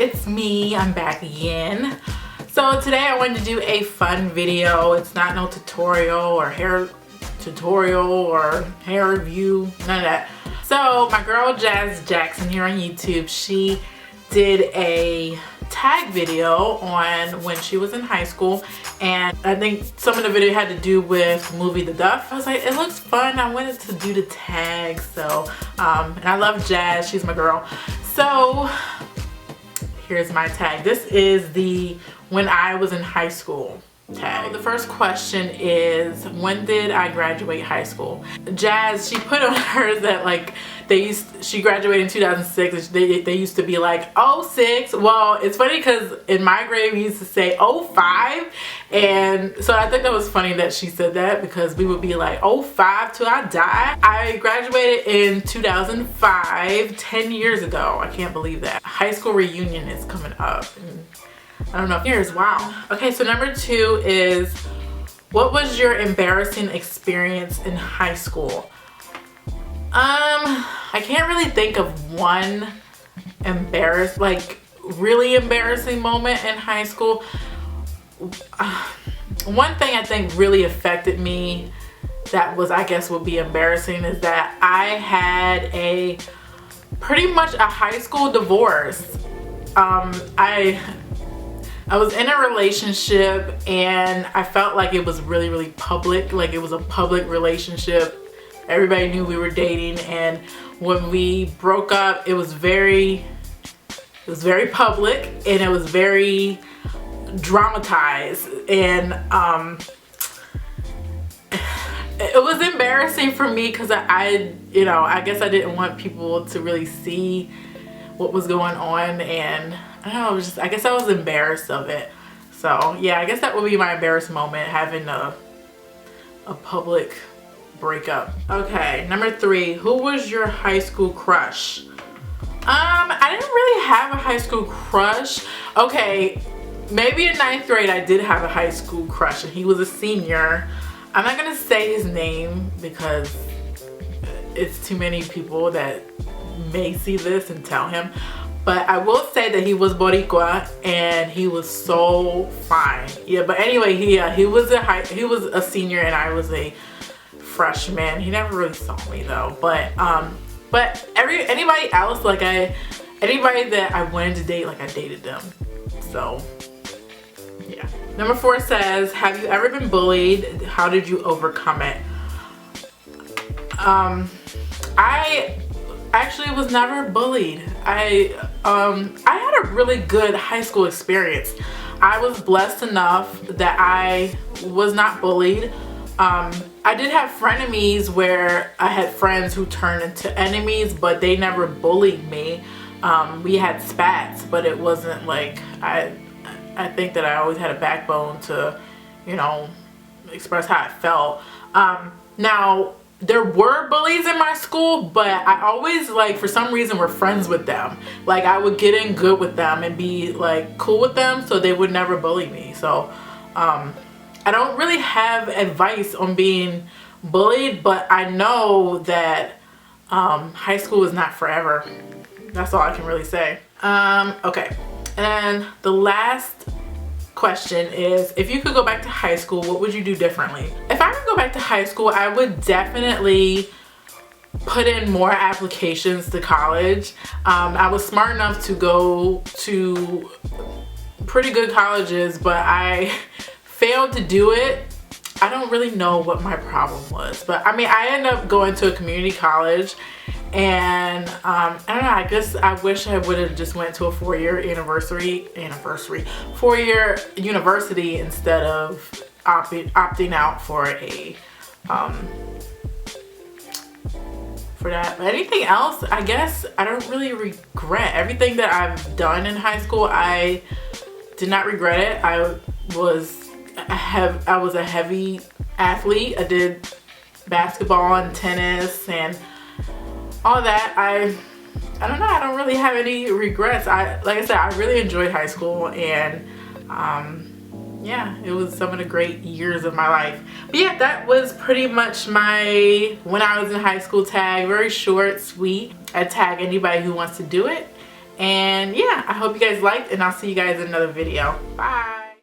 it's me. I'm back again. So today I wanted to do a fun video. It's not no tutorial or hair review, none of that. So my girl Jazz Jackson here on YouTube, she did a tag video on when she was in high school, and I think some of the video had to do with movie The Duff. I was like, it looks fun. I wanted to do the tag. So and I love Jazz, she's my girl. So here's my tag. This is the when I was in high school tag. So the first question is, when did I graduate high school? Jazz, she put on hers that like she graduated in 2006. They used to be like 06. Well, it's funny because in my grade we used to say 05, and so I think that was funny that she said that, because we would be like 05 till I die. I graduated in 2005, 10 years ago. I can't believe that. High school reunion is coming up. I don't know, years, wow. Okay, so number 2 is, what was your embarrassing experience in high school? I can't really think of one really embarrassing moment in high school. One thing I think really affected me that was, I guess, would be embarrassing, is that I had pretty much a high school divorce. I was in a relationship and I felt like it was really public, like it was a public relationship. Everybody knew we were dating, and when we broke up, it was very public and it was very dramatized, and it was embarrassing for me because I guess I didn't want people to really see what was going on, and I don't know, I guess I was embarrassed of it. So yeah, I guess that would be my embarrassed moment, having a public breakup. Okay, number 3, who was your high school crush? I didn't really have a high school crush. Okay, maybe in 9th grade I did have a high school crush, and he was a senior. I'm not gonna say his name because it's too many people that may see this and tell him, but I will say that he was Boricua and he was so fine. Yeah, but anyway, he was a senior and I was a freshman. He never really saw me though, but anybody else, anybody that I wanted to date, I dated them. So yeah. Number 4 says, have you ever been bullied? How did you overcome it? I actually was never bullied. I had a really good high school experience. I was blessed enough that I was not bullied. I did have frenemies where I had friends who turned into enemies, but they never bullied me. We had spats, but it wasn't like, I think that I always had a backbone to, express how I felt. Now, there were bullies in my school, but I always, for some reason, were friends with them. I would get in good with them and be, cool with them, so they would never bully me. So, I don't really have advice on being bullied, but I know that high school is not forever. That's all I can really say. Okay, and the last question is, if you could go back to high school, what would you do differently? If I could go back to high school, I would definitely put in more applications to college. I was smart enough to go to pretty good colleges, but I failed to do it. I don't really know what my problem was, but I mean, I ended up going to a community college, and I don't know, I guess I wish I would have just went to a 4-year university instead of opting out for that. But anything else, I guess I don't really regret. Everything that I've done in high school, I did not regret it. I was a heavy athlete. I did basketball and tennis and all that. I don't know, I don't really have any regrets. Like I said, I really enjoyed high school, and yeah, it was some of the great years of my life. But yeah, that was pretty much my when I was in high school tag. Very short, sweet. I tag anybody who wants to do it. And yeah, I hope you guys liked, and I'll see you guys in another video. Bye.